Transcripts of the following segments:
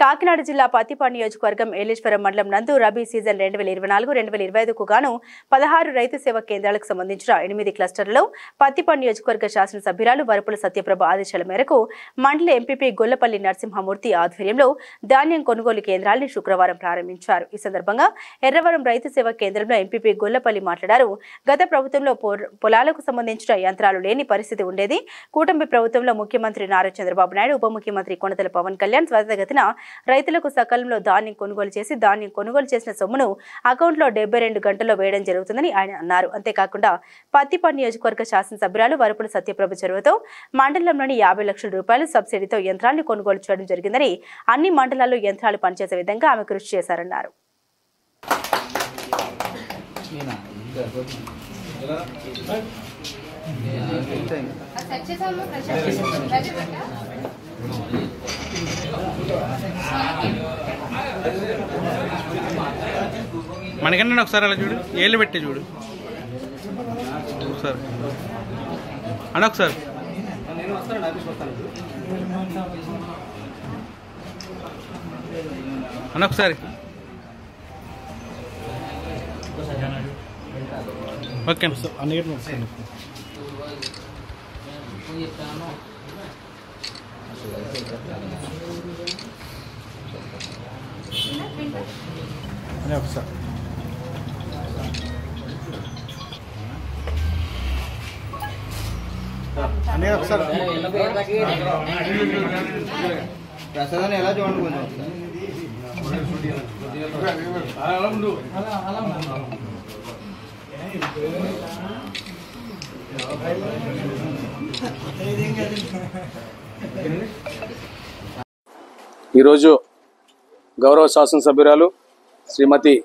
కాకినాడ జిల్లా పత్తిపాడు నియోజకవర్గం ఏలేశ్వరం మండలం నందు రబీ సీజన్ 2024-2025కు గాను 16 రైతు సేవా కేంద్రాలకు సంబంధించిన 8 క్లస్టర్లలో పత్తిపాడు నియోజకవర్గ శాసనసభ్యురాలు వరపుల సత్యప్రభ ఆదేశాల మేరకు మండల ఎంపీపీ గొల్లపల్లి నరసింహమూర్తి ఆధ్వర్యంలో ధాన్యం కొనుగోలు కేంద్రాలను శుక్రవారం ప్రారంభించారు. ఈ సందర్భంగా ఎర్రవరం రైతు సేవా కేంద్రంలో ఎంపీపీ గొల్లపల్లి మాట్లాడారు. గత ప్రభుత్వంలో పొలాలకు సంబంధించిన యంత్రాలు లేని పరిస్థితి ఉండేది. కూటమి ప్రభుత్వంలో ముఖ్యమంత్రి నారా చంద్రబాబు నాయుడు, ఉప ముఖ్యమంత్రి కొనతల పవన్ కళ్యాణ్ త్వరితగతిన రైతులకు సకాలంలో ధాన్యం కొనుగోలు చేసి ధాన్యం కొనుగోలు చేసిన సొమ్మును అకౌంట్లో 72 గంటల్లో వేయడం జరుగుతుందని ఆయన అన్నారు. అంతేకాకుండా పత్తిపాడు నియోజకవర్గ శాసనసభ్యురాలు వరపుల సత్యప్రభ చొరవతో మండలంలోని 50 లక్షల రూపాయలు సబ్సిడీతో యంత్రాలను కొనుగోలు చేయడం జరిగిందని, అన్ని మండలాల్లో యంత్రాలు పనిచేసే విధంగా ఆమె కృషి చేశారన్నారు. మనకన్నా ఒకసారి అలా చూడు, ఏళ్ళు పెట్టి చూడు ఒకసారి అన్న, ఒకసారి అన్న, ఒకసారి ఓకే అన్న. ఒకసారి అనే ఒకసారి ప్రసాదాన్ని ఎలా చూడండి. ఈరోజు గౌరవ శాసనసభ్యురాలు శ్రీమతి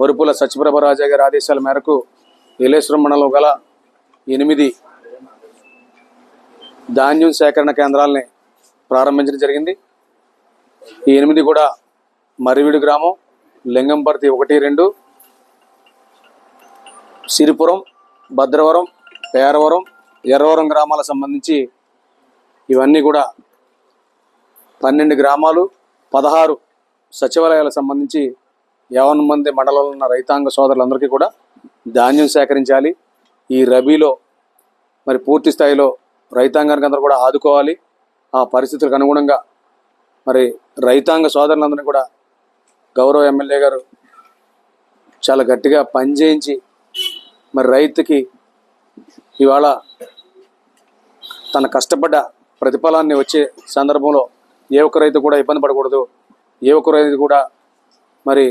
వరపుల సత్యప్రభ రాజా గారి ఆదేశాల మేరకు ఏలేశ్వరం మండలం గల 8 ధాన్యం సేకరణ కేంద్రాలని ప్రారంభించడం జరిగింది. ఈ 8 కూడా మరివిడి గ్రామం, లింగంపర్తి 1, 2, సిరిపురం, భద్రవరం, పేరవరం, ఎర్రవరం గ్రామాలకు సంబంధించి ఇవన్నీ కూడా 12 గ్రామాలు, 16 సచివాలయాలకు సంబంధించి 50 మంది మండలంలో ఉన్న రైతాంగ సోదరులందరికీ కూడా ధాన్యం సేకరించాలి. ఈ రబీలో మరి పూర్తి స్థాయిలో రైతాంగానికి అందరూ కూడా ఆదుకోవాలి. ఆ పరిస్థితులకు అనుగుణంగా మరి రైతాంగ సోదరులందరినీ కూడా గౌరవ ఎమ్మెల్యే గారు చాలా గట్టిగా పనిచేయించి మరి రైతుకి ఇవాళ తన కష్టపడ్డ ప్రతిఫలాన్ని వచ్చే సందర్భంలో ఏ ఒక్క రైతు కూడా ఇబ్బంది పడకూడదు, ఏ ఒక్క రైతు కూడా మరి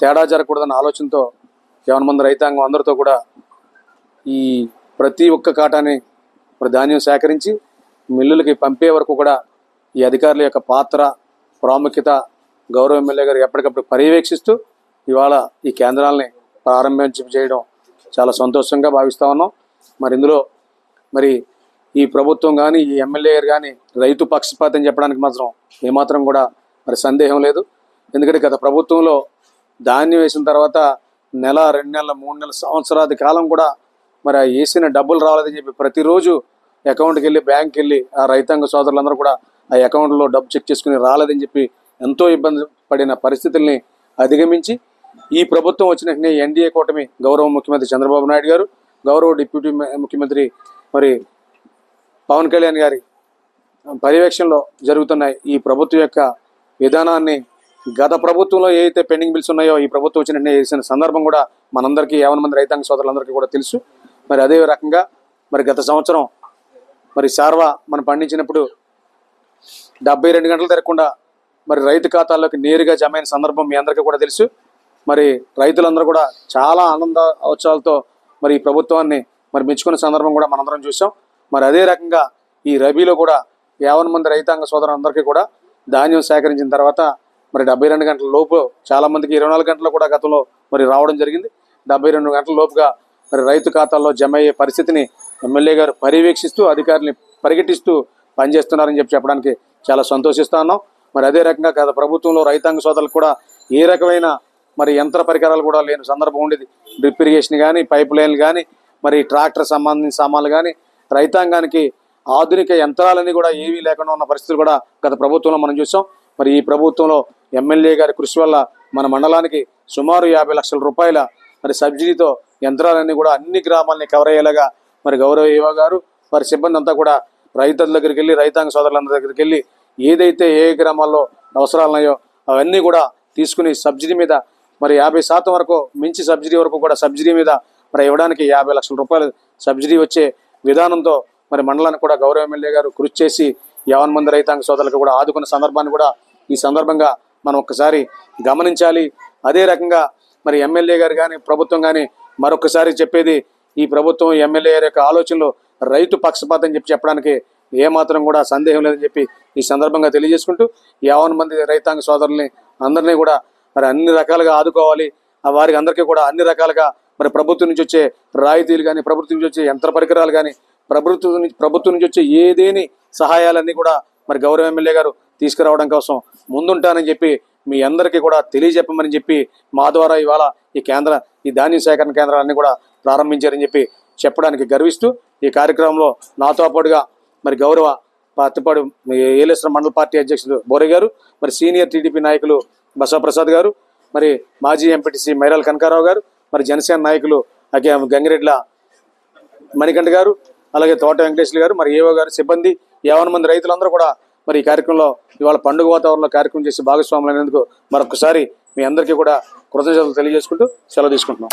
తేడా జరగకూడదన్న ఆలోచనతో 50 మంది రైతాంగం అందరితో కూడా ఈ ప్రతి ఒక్క కాటాన్ని మరి ధాన్యం సేకరించి మిల్లులకి పంపే వరకు కూడా ఈ అధికారుల యొక్క పాత్ర, ప్రాముఖ్యత గౌరవ ఎమ్మెల్యే గారు ఎప్పటికప్పుడు పర్యవేక్షిస్తూ ఇవాళ ఈ కేంద్రాలని చేయడం చాలా సంతోషంగా భావిస్తూ ఉన్నాం. మరి ఇందులో మరి ఈ ప్రభుత్వం కానీ ఈ ఎమ్మెల్యే గారు కానీ రైతు పక్షపాతం చెప్పడానికి మాత్రం ఏమాత్రం కూడా మరి సందేహం లేదు. ఎందుకంటే గత ప్రభుత్వంలో ధాన్యం వేసిన తర్వాత నెల, 2 నెలల, 3 నెలల, సంవత్సరాది కాలం కూడా మరి వేసిన డబ్బులు రావాలని చెప్పి ప్రతిరోజు అకౌంట్కి వెళ్ళి బ్యాంక్కి వెళ్ళి ఆ రైతాంగ సోదరులందరూ కూడా ఆ అకౌంట్లో డబ్బు చెక్ చేసుకుని రాలేదని చెప్పి ఎంతో ఇబ్బంది పడిన పరిస్థితుల్ని అధిగమించి ఈ ప్రభుత్వం వచ్చిన వెంటనే ఎన్డీఏ కూటమి గౌరవ ముఖ్యమంత్రి చంద్రబాబు నాయుడు గారు, గౌరవ డిప్యూటీ ముఖ్యమంత్రి మరి పవన్ కళ్యాణ్ గారి పర్యవేక్షణలో జరుగుతున్న ఈ ప్రభుత్వం యొక్క విధానాన్ని గత ప్రభుత్వంలో ఏదైతే పెండింగ్ బిల్స్ ఉన్నాయో ఈ ప్రభుత్వం వచ్చిన వెంటనే చేసిన సందర్భం కూడా మనందరికీ 50 మంది రైతాంగ సోదరులందరికీ కూడా తెలుసు. మరి అదే రకంగా మరి గత సంవత్సరం మరి సార్వా మనం పండించినప్పుడు 72 గంటలు తిరగకుండా మరి రైతు ఖాతాల్లోకి నేరుగా జమ అయిన సందర్భం మీ అందరికీ కూడా తెలుసు. మరి రైతులందరూ కూడా చాలా ఆనంద ఉత్సాహాలతో మరి ఈ ప్రభుత్వాన్ని మరి మెచ్చుకున్న సందర్భం కూడా మనందరం చూసాం. మరి అదే రకంగా ఈ రబీలో కూడా 50 మంది రైతాంగ సోదరులందరికీ కూడా ధాన్యం సేకరించిన తర్వాత మరి 72 గంటల లోపు, చాలా మందికి 24 గంటలు కూడా గతంలో మరి రావడం జరిగింది. 72 గంటల లోపుగా మరి రైతు ఖాతాల్లో జమ అయ్యే పరిస్థితిని ఎమ్మెల్యే గారు పర్యవేక్షిస్తూ అధికారుల్ని పరిగెట్టిస్తూ పనిచేస్తున్నారని చెప్పడానికి చాలా సంతోషిస్తా ఉన్నాం. మరి అదే రకంగా గత ప్రభుత్వంలో రైతాంగ సోదరులకు కూడా ఏ రకమైన మరి యంత్ర పరికరాలు కూడా లేని సందర్భం ఉండేది. డ్రిప్ ఇరిగేషన్ కానీ, పైప్ లైన్లు కానీ, మరి ట్రాక్టర్ సంబంధించిన సామాన్లు కానీ, రైతాంగానికి ఆధునిక యంత్రాలన్నీ కూడా ఏవీ లేకుండా ఉన్న పరిస్థితులు కూడా గత ప్రభుత్వంలో మనం చూసాం. మరి ఈ ప్రభుత్వంలో ఎమ్మెల్యే గారి కృషి వల్ల మన మండలానికి సుమారు 50 లక్షల రూపాయల మరి సబ్సిడీతో యంత్రాలన్నీ కూడా అన్ని గ్రామాలని కవర్ అయ్యేలాగా మరి గౌరవ ఈవో గారు వారి సిబ్బంది అంతా కూడా రైతుల దగ్గరికి వెళ్ళి రైతాంగ సోదరులందరి దగ్గరికి వెళ్ళి ఏదైతే ఏ గ్రామాల్లో అవసరాలు ఉన్నాయో అవన్నీ కూడా తీసుకుని సబ్సిడీ మీద మరి 50% వరకు మించి సబ్సిడీ వరకు కూడా సబ్సిడీ మీద మరి ఇవ్వడానికి 50 లక్షల రూపాయలు సబ్సిడీ వచ్చే విధానంతో మరి మండలానికి కూడా గౌరవ ఎమ్మెల్యే గారు కృషి చేసి 50 మంది రైతాంగ సోదరులకు కూడా ఆదుకున్న సందర్భాన్ని కూడా ఈ సందర్భంగా మనం ఒక్కసారి గమనించాలి. అదే రకంగా మరి ఎమ్మెల్యే గారు కానీ ప్రభుత్వం కానీ మరొకసారి చెప్పేది, ఈ ప్రభుత్వం ఎమ్మెల్యే గారి యొక్క ఆలోచనలు రైతు పక్షపాతం చెప్పడానికి ఏమాత్రం కూడా సందేహం లేదని చెప్పి ఈ సందర్భంగా తెలియజేసుకుంటూ 50 మంది రైతాంగ సోదరుల్ని అందరినీ కూడా మరి అన్ని రకాలుగా ఆదుకోవాలి. వారికి అందరికీ కూడా అన్ని రకాలుగా మరి ప్రభుత్వం నుంచి వచ్చే రాయితీలు కానీ, ప్రభుత్వం నుంచి వచ్చే యంత్ర పరికరాలు కానీ, ప్రభుత్వం నుంచి వచ్చే ఏదేని సహాయాలన్నీ కూడా మరి గౌరవ ఎమ్మెల్యే గారు తీసుకురావడం కోసం ముందుంటానని చెప్పి మీ అందరికీ కూడా తెలియజెప్పమని చెప్పి మా ద్వారా ఇవాళ ఈ ధాన్యం సేకరణ కేంద్రాలన్నీ కూడా ప్రారంభించారని చెప్పి చెప్పడానికి గర్విస్తూ ఈ కార్యక్రమంలో నాతో పాటుగా మరి గౌరవ పత్తిపాడు ఏలేశ్వరం మండల పార్టీ అధ్యక్షుడు బోరే గారు, మరి సీనియర్ టీడీపీ నాయకులు బసవప్రసాద్ గారు, మరి మాజీ ఎంపీటీసీ మైరాల కనకారావు గారు, మరి జనసేన నాయకులు గంగిరెడ్ల మణికంఠ గారు, అలాగే తోట వెంకటేశ్వర గారు, మరి ఏవో గారు, సిబ్బంది 50 మంది రైతులందరూ కూడా మరి ఈ కార్యక్రమంలో ఇవాళ పండుగ వాతావరణంలో కార్యక్రమం చేసి భాగస్వాములు అయినందుకు మరొకసారి మీ అందరికీ కూడా కృతజ్ఞతలు తెలియజేసుకుంటూ సెలవు తీసుకుంటున్నాం.